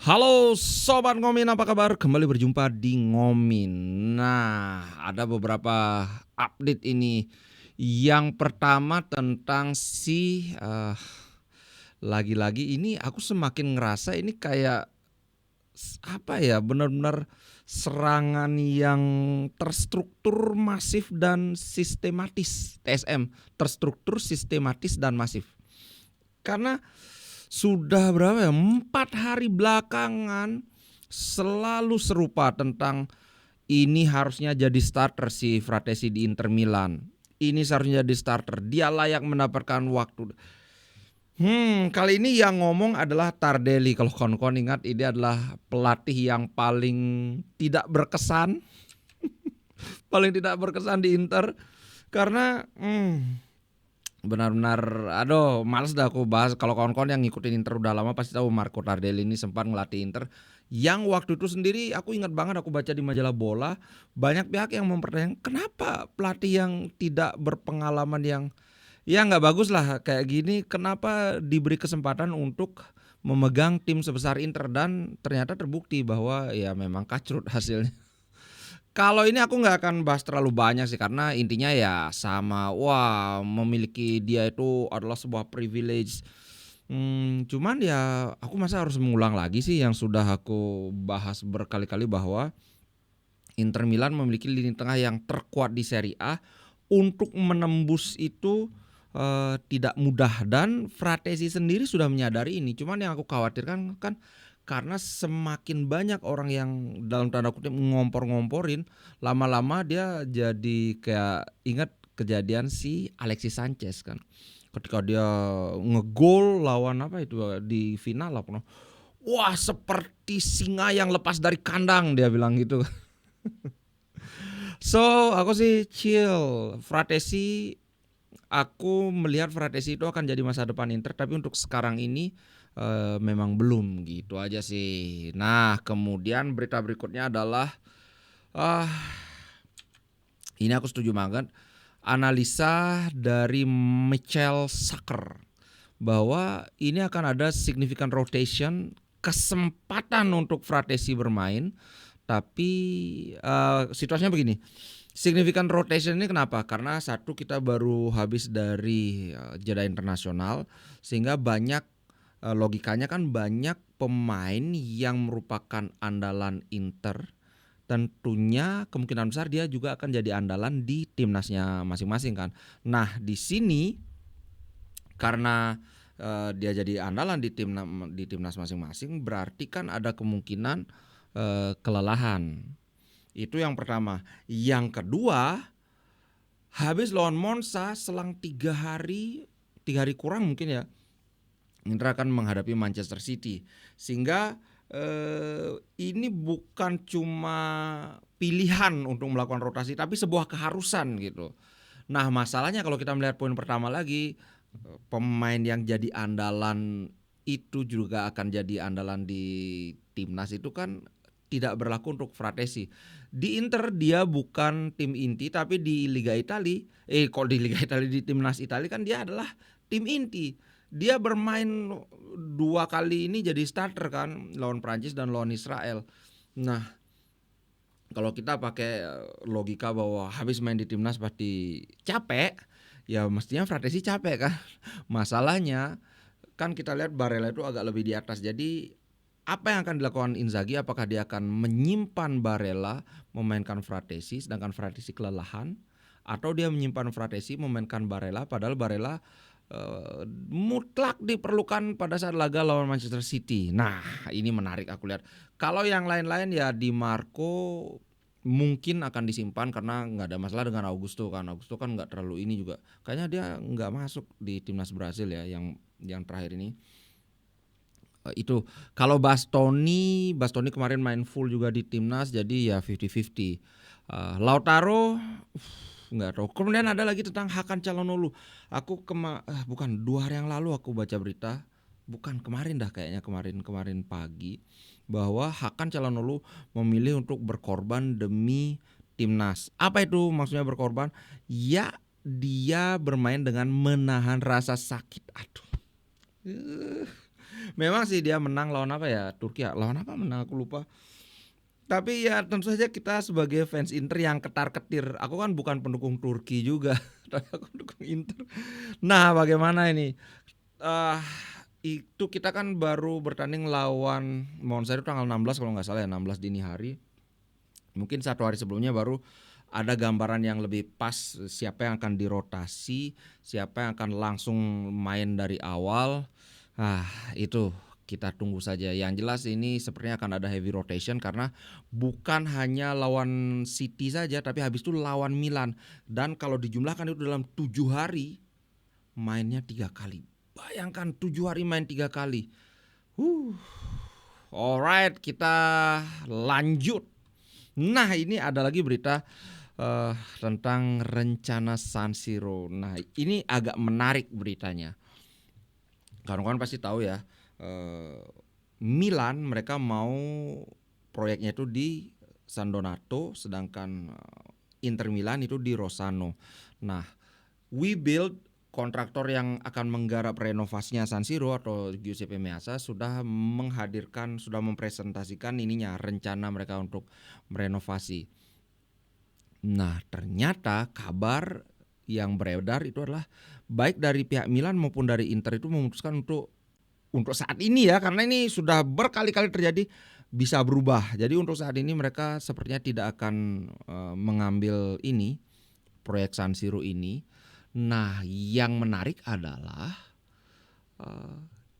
Halo Sobat Ngomin, apa kabar? Kembali berjumpa di Ngomin. Nah, ada beberapa update ini. Yang pertama tentang lagi-lagi ini aku semakin ngerasa ini kayak apa ya, benar-benar serangan yang terstruktur, masif dan sistematis. TSM, terstruktur, sistematis dan masif. Karena sudah berapa ya, 4 hari belakangan selalu serupa tentang ini harusnya jadi starter si Fratesi di Inter Milan. Ini seharusnya jadi starter, dia layak mendapatkan waktu. Kali ini yang ngomong adalah Tardelli. Kalau kawan-kawan ingat, ini adalah pelatih yang paling tidak berkesan, paling tidak berkesan di Inter. Karena benar-benar aduh males dah aku bahas. Kalau kawan-kawan yang ngikutin Inter udah lama pasti tahu Marco Tardelli ini sempat ngelatih Inter. Yang waktu itu sendiri aku ingat banget, aku baca di majalah bola banyak pihak yang mempertanyakan kenapa pelatih yang tidak berpengalaman, yang ya nggak bagus lah kayak gini, kenapa diberi kesempatan untuk memegang tim sebesar Inter. Dan ternyata terbukti bahwa ya memang kacrut hasilnya. Kalau ini aku nggak akan bahas terlalu banyak sih, karena intinya ya sama, wah memiliki dia itu adalah sebuah privilege. Cuman ya aku masa harus mengulang lagi sih yang sudah aku bahas berkali-kali, bahwa Inter Milan memiliki lini tengah yang terkuat di Serie A. Untuk menembus itu tidak mudah, dan Fratesi sendiri sudah menyadari ini. Cuman yang aku khawatirkan kan karena semakin banyak orang yang dalam tanda kutip ngompor-ngomporin, lama-lama dia jadi kayak ingat kejadian si Alexis Sanchez kan. Ketika dia ngegol lawan apa itu di final apa, wah seperti singa yang lepas dari kandang, dia bilang gitu. So aku sih chill. Fratesi, aku melihat Fratesi itu akan jadi masa depan Inter, tapi untuk sekarang ini memang belum, gitu aja sih. Nah, kemudian berita berikutnya adalah ah ini aku setuju banget analisa dari Michael Sacker bahwa ini akan ada significant rotation, kesempatan untuk Fratesi bermain. Tapi situasinya begini, significant rotation ini kenapa? Karena satu, kita baru habis dari jeda internasional, sehingga banyak logikanya kan banyak pemain yang merupakan andalan Inter. Tentunya kemungkinan besar dia juga akan jadi andalan di timnasnya masing-masing kan. Nah di sini karena dia jadi andalan di timnas masing-masing, berarti kan ada kemungkinan kelelahan. Itu yang pertama. Yang kedua, habis lawan Monza selang 3 hari kurang mungkin ya, Inter akan menghadapi Manchester City. Sehingga ini bukan cuma pilihan untuk melakukan rotasi, tapi sebuah keharusan gitu. Nah masalahnya kalau kita melihat poin pertama lagi, pemain yang jadi andalan itu juga akan jadi andalan di timnas, itu kan tidak berlaku untuk Fratesi. Di Inter dia bukan tim inti, tapi di Liga Italia, kalau di Liga Italia, di timnas Italia kan dia adalah tim inti. Dia bermain 2 kali ini jadi starter kan, lawan Prancis dan lawan Israel. Nah, kalau kita pakai logika bahwa habis main di timnas pasti capek, ya mestinya Fratesi capek kan. Masalahnya kan kita lihat Barella itu agak lebih di atas. Jadi apa yang akan dilakukan Inzaghi? Apakah dia akan menyimpan Barella, memainkan Fratesi, sedangkan Fratesi kelelahan, atau dia menyimpan Fratesi, memainkan Barella, padahal Barella mutlak diperlukan pada saat laga lawan Manchester City. Nah ini menarik aku lihat. Kalau yang lain-lain ya Di Marco mungkin akan disimpan karena nggak ada masalah dengan Augusto kan. Augusto kan nggak terlalu ini juga. Kayaknya dia nggak masuk di timnas Brasil ya yang terakhir ini. Itu kalau Bastoni kemarin main full juga di timnas, jadi ya 50-50. Lautaro nggak tahu. Kemudian ada lagi tentang Hakan Calhanoglu. Aku bukan 2 hari yang lalu aku baca berita, bukan kemarin dah kayaknya, kemarin pagi, bahwa Hakan Calhanoglu memilih untuk berkorban demi timnas. Apa itu maksudnya berkorban? Ya dia bermain dengan menahan rasa sakit. Aduh. Memang sih dia menang lawan apa ya, Turki ya? Lawan apa menang aku lupa. Tapi ya tentu saja kita sebagai fans Inter yang ketar-ketir, aku kan bukan pendukung Turki juga, tapi aku pendukung Inter. Nah bagaimana ini, eee, itu kita kan baru bertanding lawan Monza itu tanggal 16 kalau nggak salah ya, 16 dini hari. Mungkin 1 hari sebelumnya baru ada gambaran yang lebih pas siapa yang akan dirotasi, siapa yang akan langsung main dari awal. Itu kita tunggu saja. Yang jelas ini sepertinya akan ada heavy rotation karena bukan hanya lawan City saja tapi habis itu lawan Milan dan kalau dijumlahkan itu dalam 7 hari mainnya 3 kali. Bayangkan 7 hari main 3 kali. Huh. Alright, kita lanjut. Nah, ini ada lagi berita tentang rencana San Siro. Nah, ini agak menarik beritanya. Kawan-kawan pasti tahu ya, Milan mereka mau proyeknya itu di San Donato, sedangkan Inter Milan itu di Rossano. Nah, WeBuild kontraktor yang akan menggarap renovasinya San Siro atau Giuseppe Meazza sudah mempresentasikan ininya rencana mereka untuk merenovasi. Nah, ternyata kabar yang beredar itu adalah baik dari pihak Milan maupun dari Inter itu memutuskan untuk saat ini ya, karena ini sudah berkali-kali terjadi, bisa berubah. Jadi untuk saat ini mereka sepertinya tidak akan mengambil ini proyek San Siro ini. Nah, yang menarik adalah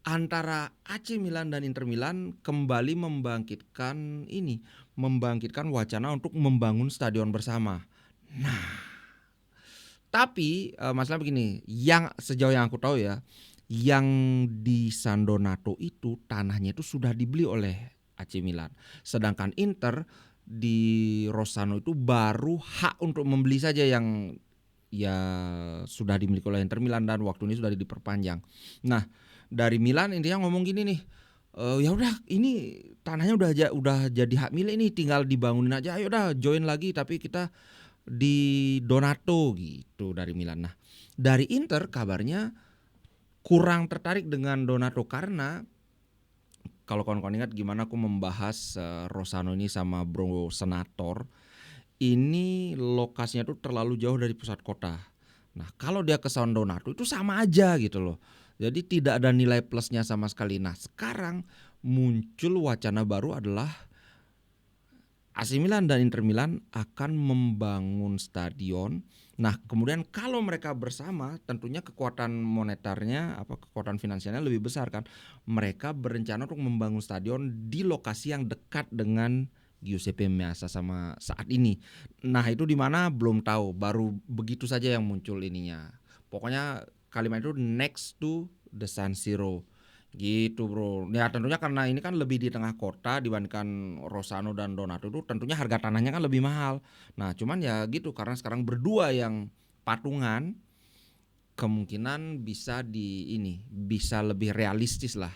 antara AC Milan dan Inter Milan kembali membangkitkan wacana untuk membangun stadion bersama. Nah, tapi masalah begini, yang sejauh yang aku tahu ya, yang di San Donato itu tanahnya itu sudah dibeli oleh AC Milan. Sedangkan Inter di Rossano itu baru hak untuk membeli saja yang ya sudah dimiliki oleh Inter Milan dan waktu ini sudah diperpanjang. Nah, dari Milan intinya ngomong gini nih, ya udah ini tanahnya udah jadi hak milik ini, tinggal dibangunin aja. Ayo udah join lagi tapi kita di Donato gitu dari Milan. Nah, dari Inter kabarnya kurang tertarik dengan Donato karena kalau kawan-kawan ingat gimana aku membahas Rossano ini sama Bro Senator, ini lokasinya tuh terlalu jauh dari pusat kota. Nah, kalau dia ke San Donato itu sama aja gitu loh. Jadi tidak ada nilai plusnya sama sekali. Nah, sekarang muncul wacana baru adalah AC Milan dan Inter Milan akan membangun stadion. Nah, kemudian kalau mereka bersama, tentunya kekuatan monetarnya, kekuatan finansialnya lebih besar kan. Mereka berencana untuk membangun stadion di lokasi yang dekat dengan Giuseppe Meazza sama saat ini. Nah, itu di mana belum tahu, baru begitu saja yang muncul ininya. Pokoknya kalimat itu next to the San Siro. Gitu Bro. Ya tentunya karena ini kan lebih di tengah kota dibandingkan Rossano dan Donato itu tentunya harga tanahnya kan lebih mahal. Nah cuman ya gitu karena sekarang berdua yang patungan kemungkinan bisa lebih realistis lah.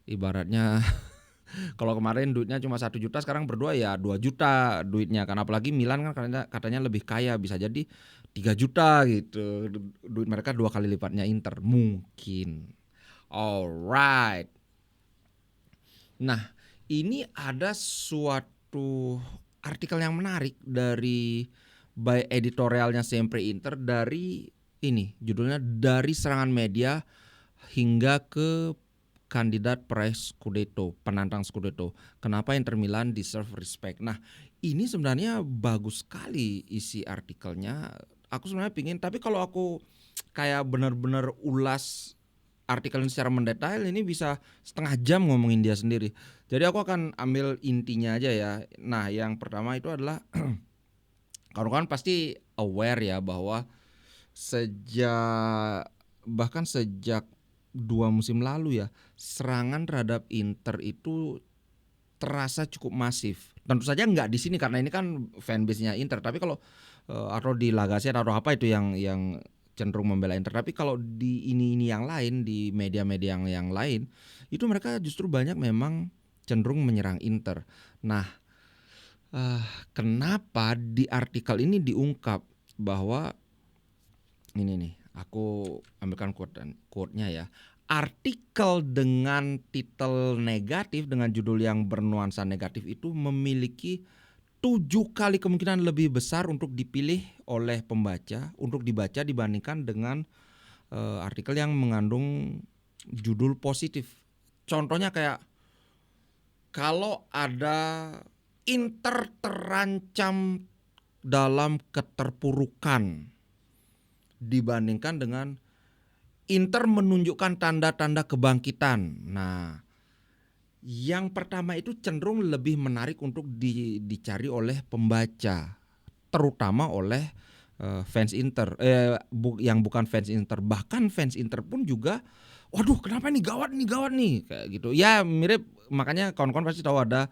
Ibaratnya kalau kemarin duitnya cuma 1 juta sekarang berdua ya 2 juta duitnya kan apalagi Milan kan katanya lebih kaya bisa jadi 3 juta gitu. Duit mereka 2 kali lipatnya Inter mungkin. Alright. Nah, ini ada suatu artikel yang menarik by editorialnya Sempre Inter dari ini, judulnya dari serangan media hingga ke kandidat peraih Scudetto, penantang Scudetto. Kenapa Inter Milan deserve respect? Nah, ini sebenarnya bagus sekali isi artikelnya. Aku sebenarnya pingin, tapi kalau aku kayak benar-benar ulas artikel ini secara mendetail ini bisa setengah jam ngomongin dia sendiri. Jadi aku akan ambil intinya aja ya. Nah, yang pertama itu adalah kawan-kawan pasti aware ya bahwa bahkan sejak 2 musim lalu ya, serangan terhadap Inter itu terasa cukup masif. Tentu saja nggak di sini karena ini kan fanbase-nya Inter, tapi kalau atau di La Gazzetta atau apa itu yang cenderung membela Inter. Tapi kalau di ini yang lain, di media-media yang lain, itu mereka justru banyak memang cenderung menyerang Inter. Nah, kenapa di artikel ini diungkap bahwa ini nih, aku ambilkan quote-nya ya. artikel dengan titel negatif, dengan judul yang bernuansa negatif itu memiliki 7 kali kemungkinan lebih besar untuk dipilih oleh pembaca, untuk dibaca dibandingkan dengan artikel yang mengandung judul positif. Contohnya kayak kalau ada Inter terancam dalam keterpurukan dibandingkan dengan Inter menunjukkan tanda-tanda kebangkitan. Nah, yang pertama itu cenderung lebih menarik untuk dicari oleh pembaca, terutama oleh fans Inter, yang bukan fans Inter, bahkan fans Inter pun juga, waduh kenapa nih gawat nih kayak gitu. Ya mirip, makanya kawan-kawan pasti tahu ada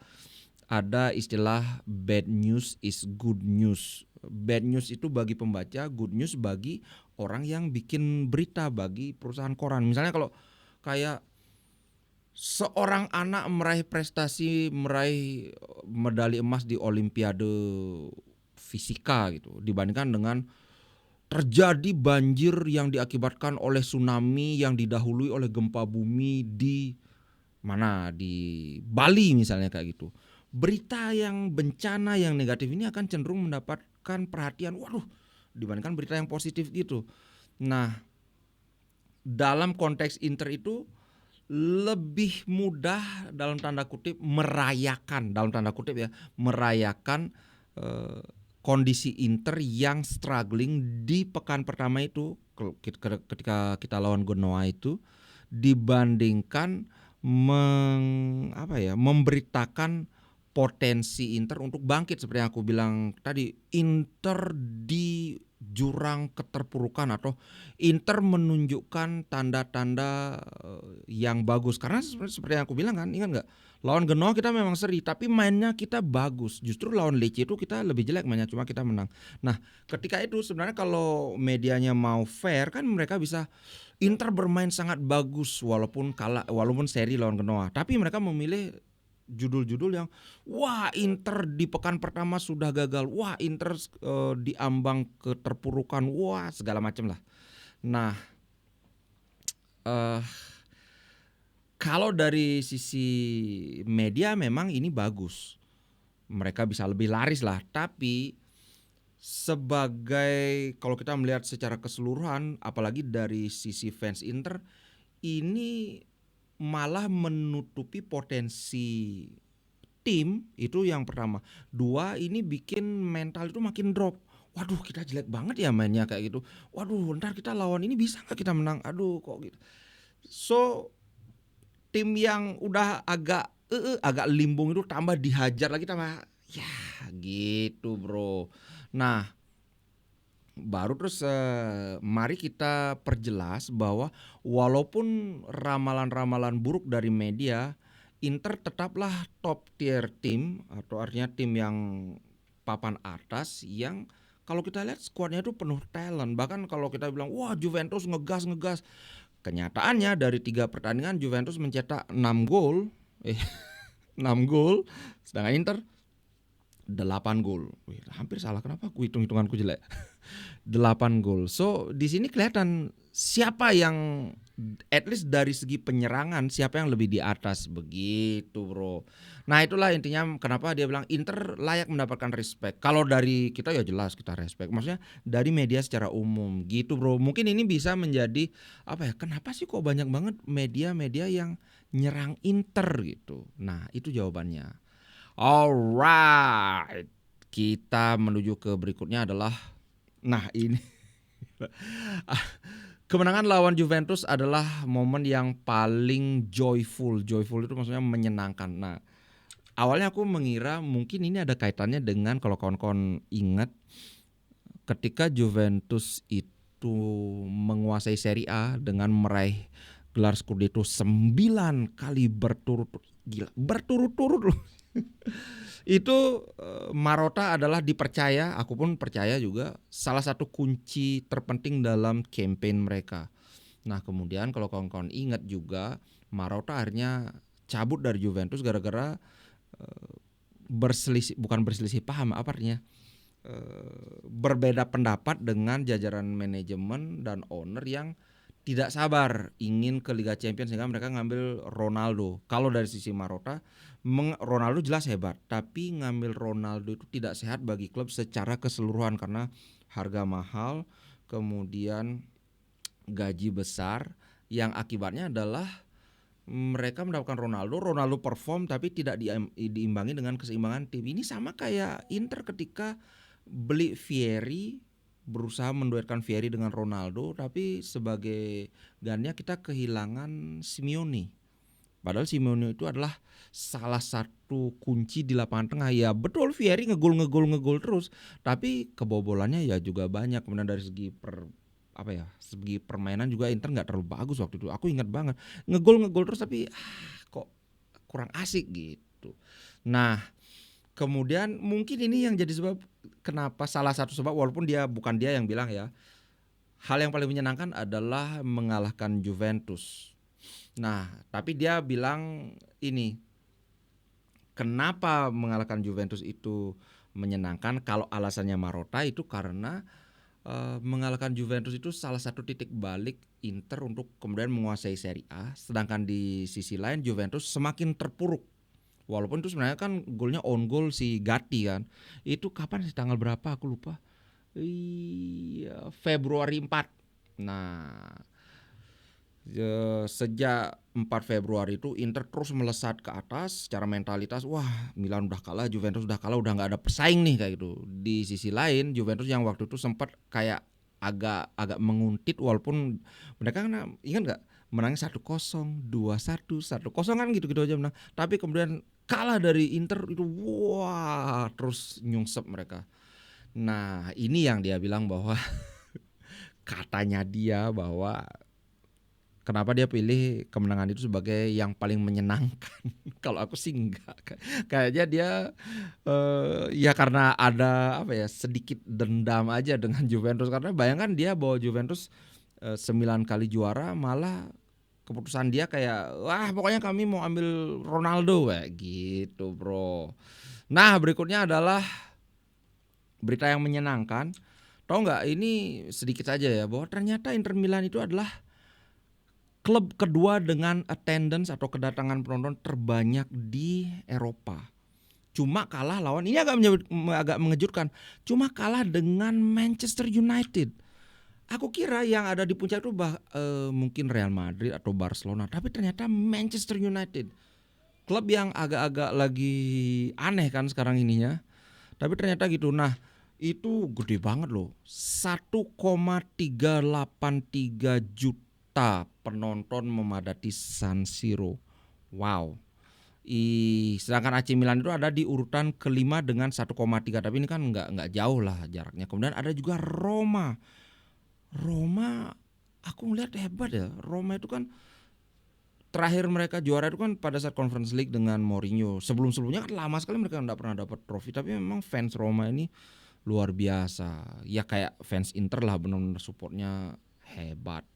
istilah bad news is good news. Bad news itu bagi pembaca, good news bagi orang yang bikin berita, bagi perusahaan koran. Misalnya kalau kayak seorang anak meraih medali emas di Olimpiade fisika gitu, dibandingkan dengan terjadi banjir yang diakibatkan oleh tsunami yang didahului oleh gempa bumi di mana, di Bali misalnya kayak gitu. Berita yang bencana yang negatif ini akan cenderung mendapatkan perhatian, waduh, dibandingkan berita yang positif gitu. Nah, dalam konteks Inter itu lebih mudah dalam tanda kutip merayakan, dalam tanda kutip ya, merayakan kondisi Inter yang struggling di pekan pertama itu ketika kita lawan Genoa itu, dibandingkan memberitakan potensi Inter untuk bangkit. Seperti yang aku bilang tadi, Inter di jurang keterpurukan atau Inter menunjukkan tanda-tanda yang bagus. Karena seperti yang aku bilang kan, ingat nggak? Lawan Genoa kita memang seri, tapi mainnya kita bagus. Justru lawan Lecce itu kita lebih jelek mainnya, cuma kita menang. Nah, ketika itu sebenarnya kalau medianya mau fair kan mereka bisa, Inter bermain sangat bagus walaupun kalah, walaupun seri lawan Genoa. Tapi mereka memilih judul-judul yang wah Inter di pekan pertama sudah gagal, wah Inter di ambang keterpurukan, wah segala macam lah. Nah, kalau dari sisi media memang ini bagus, mereka bisa lebih laris lah. Tapi sebagai, kalau kita melihat secara keseluruhan, apalagi dari sisi fans Inter, ini malah menutupi potensi tim, itu yang pertama. Dua, ini bikin mental itu makin drop. Waduh kita jelek banget ya mainnya kayak gitu. Waduh ntar kita lawan ini bisa gak kita menang? Aduh kok gitu. So tim yang udah agak limbung itu tambah dihajar lagi, tambah ya gitu bro. Nah baru terus mari kita perjelas bahwa walaupun ramalan-ramalan buruk dari media, Inter tetaplah top tier tim, atau artinya tim yang papan atas yang kalau kita lihat skuadnya itu penuh talent. Bahkan kalau kita bilang wah Juventus ngegas, kenyataannya dari 3 pertandingan Juventus mencetak 6 gol, 6 gol, sedangkan Inter 8 gol. Wih, hampir salah, kenapa aku hitunganku jelek. 8 gol. So di sini kelihatan siapa yang at least dari segi penyerangan siapa yang lebih di atas begitu, bro. Nah, itulah intinya kenapa dia bilang Inter layak mendapatkan respect. Kalau dari kita ya jelas kita respect. Maksudnya dari media secara umum gitu, bro. Mungkin ini bisa menjadi apa ya? Kenapa sih kok banyak banget media-media yang nyerang Inter gitu. Nah, itu jawabannya. Alright, kita menuju ke berikutnya adalah, nah ini kemenangan lawan Juventus adalah momen yang paling joyful. Joyful itu maksudnya menyenangkan. Nah, awalnya aku mengira mungkin ini ada kaitannya dengan, kalau kawan-kawan ingat, ketika Juventus itu menguasai Serie A dengan meraih gelar Scudetto 9 kali berturut-turut. Gila, berturut-turut loh. Itu Marotta adalah dipercaya, aku pun percaya juga, salah satu kunci terpenting dalam campaign mereka. Nah kemudian kalau kawan-kawan ingat juga, Marotta akhirnya cabut dari Juventus gara-gara bukan berselisih paham, apa artinya, berbeda pendapat dengan jajaran manajemen dan owner yang tidak sabar ingin ke Liga Champions sehingga mereka ngambil Ronaldo. Kalau dari sisi Marotta, Ronaldo jelas hebat, tapi ngambil Ronaldo itu tidak sehat bagi klub secara keseluruhan karena harga mahal, kemudian gaji besar, yang akibatnya adalah mereka mendapatkan Ronaldo perform tapi tidak diimbangi dengan keseimbangan tim. Ini sama kayak Inter ketika beli Vieri, berusaha menduetkan Vieri dengan Ronaldo, tapi sebagai gantinya kita kehilangan Simeone. Padahal Simeone itu adalah salah satu kunci di lapangan tengah. Ya betul, Vieri ngegol terus, tapi kebobolannya ya juga banyak. Kemudian dari segi segi permainan juga Inter nggak terlalu bagus waktu itu. Aku ingat banget ngegol terus tapi kok kurang asik gitu. Nah, kemudian mungkin ini yang jadi sebab kenapa, salah satu sebab, walaupun bukan dia yang bilang ya, hal yang paling menyenangkan adalah mengalahkan Juventus. Nah, tapi dia bilang ini, kenapa mengalahkan Juventus itu menyenangkan, kalau alasannya Marotta itu karena mengalahkan Juventus itu salah satu titik balik Inter untuk kemudian menguasai Serie A. Sedangkan di sisi lain Juventus semakin terpuruk. Walaupun itu sebenarnya kan golnya on goal si Gatti kan. Itu kapan sih, tanggal berapa aku lupa. Iya, Februari 4. Nah, sejak 4 Februari itu Inter terus melesat ke atas secara mentalitas. Wah, Milan udah kalah, Juventus udah kalah, udah nggak ada pesaing nih kayak gitu. Di sisi lain Juventus yang waktu itu sempat kayak agak menguntit, walaupun mereka kan ingat nggak, menangnya 1-0, 2-1, 1-0 kan gitu-gitu aja menang. Tapi kemudian kalah dari Inter itu, wah, terus nyungsep mereka. Nah, ini yang dia bilang bahwa katanya dia bahwa kenapa dia pilih kemenangan itu sebagai yang paling menyenangkan. Kalau aku sih enggak. Kayaknya dia ya karena ada sedikit dendam aja dengan Juventus, karena bayangkan dia bawa Juventus 9 kali juara, malah keputusan dia kayak wah pokoknya kami mau ambil Ronaldo kayak gitu, bro. Nah, berikutnya adalah berita yang menyenangkan. Tahu nggak, ini sedikit saja ya, bahwa ternyata Inter Milan itu adalah klub kedua dengan attendance atau kedatangan penonton terbanyak di Eropa. Cuma kalah lawan, ini agak mengejutkan, cuma kalah dengan Manchester United. Aku kira yang ada di puncak itu mungkin Real Madrid atau Barcelona, tapi ternyata Manchester United. Klub yang agak-agak lagi aneh kan sekarang ininya. Tapi ternyata gitu. Nah, itu gede banget loh. 1,383 juta penonton memadati San Siro. Wow. Sedangkan AC Milan itu ada di urutan kelima dengan 1,3, tapi ini kan nggak jauh lah jaraknya. Kemudian ada juga Roma. Roma aku ngeliat hebat ya. Roma itu kan terakhir mereka juara itu kan pada saat Conference League dengan Mourinho. Sebelum-sebelumnya kan lama sekali mereka nggak pernah dapat trofi. Tapi memang fans Roma ini luar biasa. Ya kayak fans Inter lah, benar-benar supportnya hebat.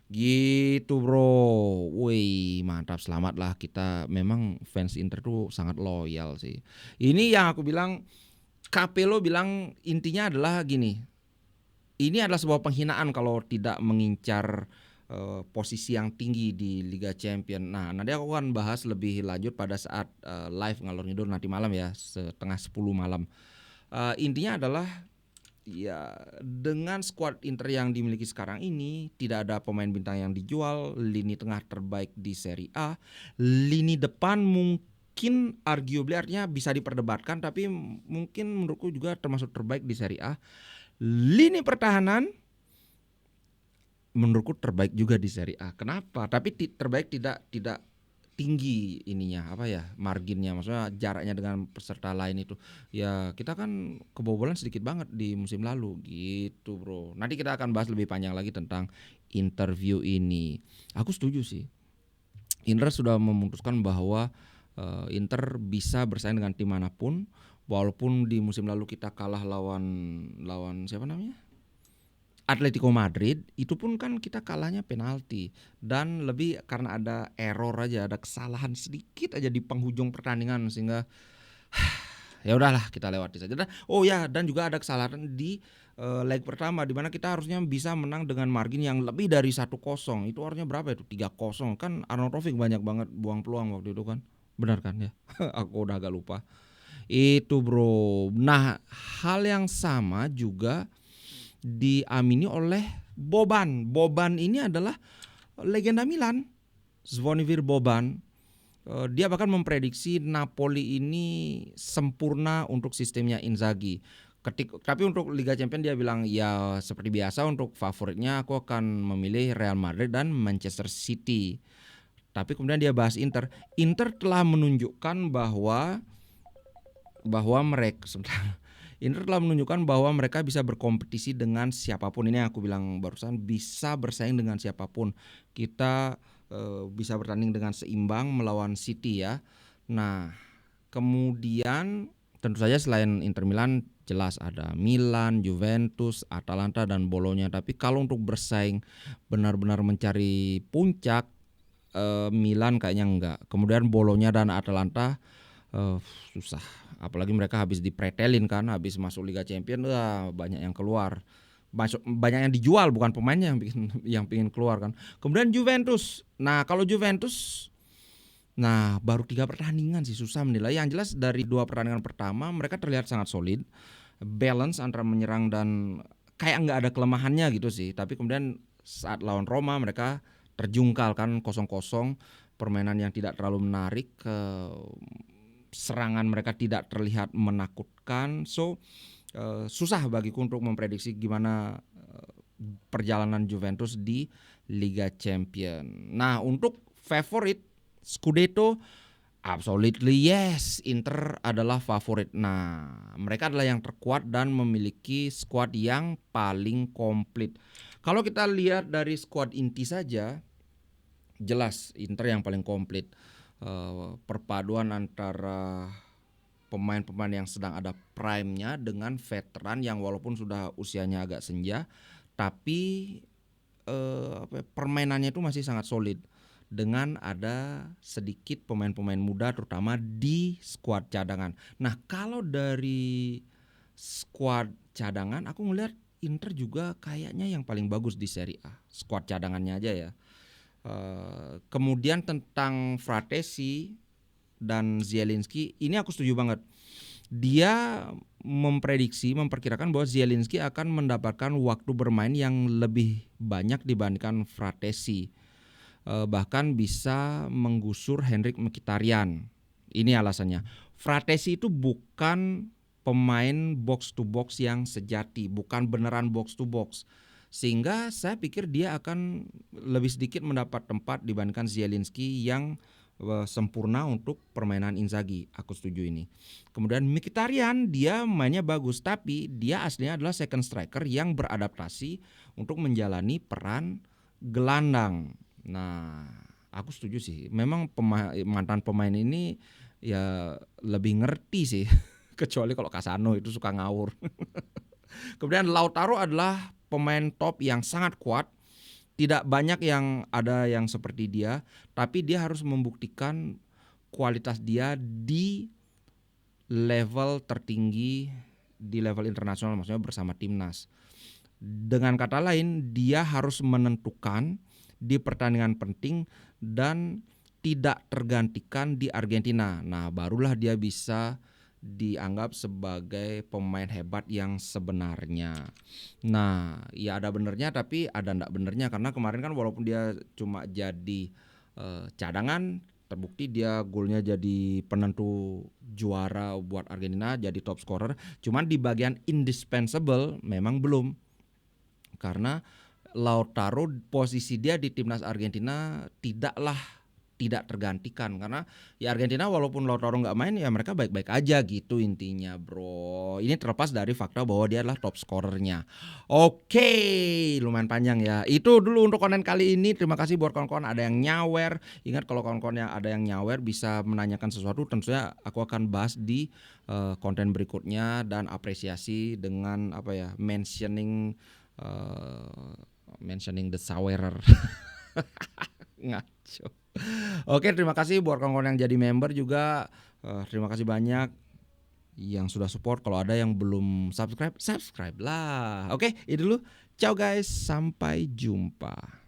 Gitu bro. Wih, mantap, selamat lah kita. Memang fans Inter tuh sangat loyal sih. Ini yang aku bilang, Capello bilang intinya adalah gini. Ini adalah sebuah penghinaan kalau tidak mengincar posisi yang tinggi di Liga Champions. Nah, nanti aku akan bahas lebih lanjut pada saat live ngalor ngidul nanti malam ya, setengah 10 malam. Intinya adalah ya dengan skuad Inter yang dimiliki sekarang ini, tidak ada pemain bintang yang dijual, lini tengah terbaik di Serie A, lini depan mungkin arguably artinya bisa diperdebatkan, tapi mungkin menurutku juga termasuk terbaik di Serie A. Lini pertahanan menurutku terbaik juga di Serie A. Kenapa? Tapi terbaik tidak tinggi ininya, marginnya, maksudnya jaraknya dengan peserta lain itu. Ya kita kan kebobolan sedikit banget di musim lalu gitu, bro. Nanti kita akan bahas lebih panjang lagi tentang interview ini. Aku setuju sih. Inter sudah memutuskan bahwa Inter bisa bersaing dengan tim manapun, walaupun di musim lalu kita kalah lawan siapa namanya? Atletico Madrid, itu pun kan kita kalahnya penalti, dan lebih karena ada error aja, ada kesalahan sedikit aja di penghujung pertandingan, sehingga ya udahlah kita lewati saja. Oh ya, dan juga ada kesalahan di leg pertama di mana kita harusnya bisa menang dengan margin yang lebih dari 1-0. Itu harusnya berapa itu? 3-0. Kan Arnold Taufik banyak banget buang peluang waktu itu kan. Benar kan ya? Aku udah agak lupa. Itu, Bro. Nah, hal yang sama juga diamini oleh Boban. Boban ini adalah legenda Milan. Zvonimir Boban. Dia bahkan memprediksi Napoli ini sempurna untuk sistemnya Inzaghi. Tapi untuk Liga Champions dia bilang ya seperti biasa untuk favoritnya aku akan memilih Real Madrid dan Manchester City. Tapi kemudian dia bahas Inter. Inter telah menunjukkan bahwa mereka Inter telah menunjukkan bahwa mereka bisa berkompetisi dengan siapapun. Ini yang aku bilang barusan, bisa bersaing dengan siapapun. Kita bisa bertanding dengan seimbang melawan City ya. Nah, kemudian tentu saja selain Inter Milan jelas ada Milan, Juventus, Atalanta dan Bolonya. Tapi kalau untuk bersaing benar-benar mencari puncak, Milan kayaknya enggak. Kemudian Bolonya dan Atalanta susah. Apalagi mereka habis dipretelin kan, habis masuk Liga Champions, banyak yang keluar. Banyak yang dijual, bukan pemainnya yang pingin keluar kan. Kemudian Juventus. Nah, kalau Juventus baru 3 pertandingan sih, susah menilai. Yang jelas dari 2 pertandingan pertama mereka terlihat sangat solid. Balance antara menyerang dan kayak nggak ada kelemahannya gitu sih. Tapi kemudian saat lawan Roma mereka terjungkal kan 0-0. Permainan yang tidak terlalu menarik, serangan mereka tidak terlihat menakutkan. So susah bagiku untuk memprediksi gimana perjalanan Juventus di Liga Champions. Nah, untuk favorit Scudetto, absolutely yes, Inter adalah favorit. Nah, mereka adalah yang terkuat dan memiliki skuad yang paling komplit. Kalau kita lihat dari skuad inti saja, jelas Inter yang paling komplit. Perpaduan antara pemain-pemain yang sedang ada prime-nya dengan veteran yang walaupun sudah usianya agak senja, tapi permainannya itu masih sangat solid dengan ada sedikit pemain-pemain muda terutama di skuad cadangan. Nah, kalau dari skuad cadangan aku ngelihat Inter juga kayaknya yang paling bagus di Serie A. Skuad cadangannya aja ya. Kemudian tentang Fratesi dan Zielinski, ini aku setuju banget. Dia memperkirakan bahwa Zielinski akan mendapatkan waktu bermain yang lebih banyak dibandingkan Fratesi. Bahkan bisa menggusur Henrik Mkhitaryan. Ini alasannya. Fratesi itu bukan pemain box to box yang sejati, bukan beneran box to box. Sehingga saya pikir dia akan lebih sedikit mendapat tempat dibandingkan Zielinski yang sempurna untuk permainan Inzaghi. Aku setuju ini. Kemudian Mkhitaryan, dia mainnya bagus, tapi dia aslinya adalah second striker yang beradaptasi untuk menjalani peran gelandang. Nah, aku setuju sih. Memang mantan pemain ini ya lebih ngerti sih. Kecuali kalau Casano itu suka ngawur. Kemudian Lautaro adalah pemain top yang sangat kuat. Tidak banyak yang ada yang seperti dia, tapi dia harus membuktikan kualitas dia di level tertinggi, di level internasional, maksudnya bersama timnas. Dengan kata lain, dia harus menentukan di pertandingan penting dan tidak tergantikan di Argentina. Nah, barulah dia bisa dianggap sebagai pemain hebat yang sebenarnya. Nah, ya ada benernya tapi ada enggak benernya, karena kemarin kan walaupun dia cuma jadi cadangan, terbukti dia golnya jadi penentu juara buat Argentina, jadi top scorer. Cuman di bagian indispensable memang belum, karena Lautaro posisi dia di timnas Argentina tidak tergantikan, karena ya Argentina walaupun Lautaro nggak main ya mereka baik-baik aja gitu intinya, bro. Ini terlepas dari fakta bahwa dia adalah top scorernya. Oke, lumayan panjang ya. Itu dulu untuk konten kali ini. Terima kasih buat kawan-kawan ada yang nyawer. Ingat kalau kawan-kawan yang ada yang nyawer bisa menanyakan sesuatu, tentunya aku akan bahas di konten berikutnya dan apresiasi dengan mentioning the sawerer. Ngaco. Oke, terima kasih buat kawan-kawan yang jadi member juga. Terima kasih banyak. Yang sudah support, kalau ada yang belum subscribe, subscribe lah. Oke, itu dulu. Ciao guys, sampai jumpa.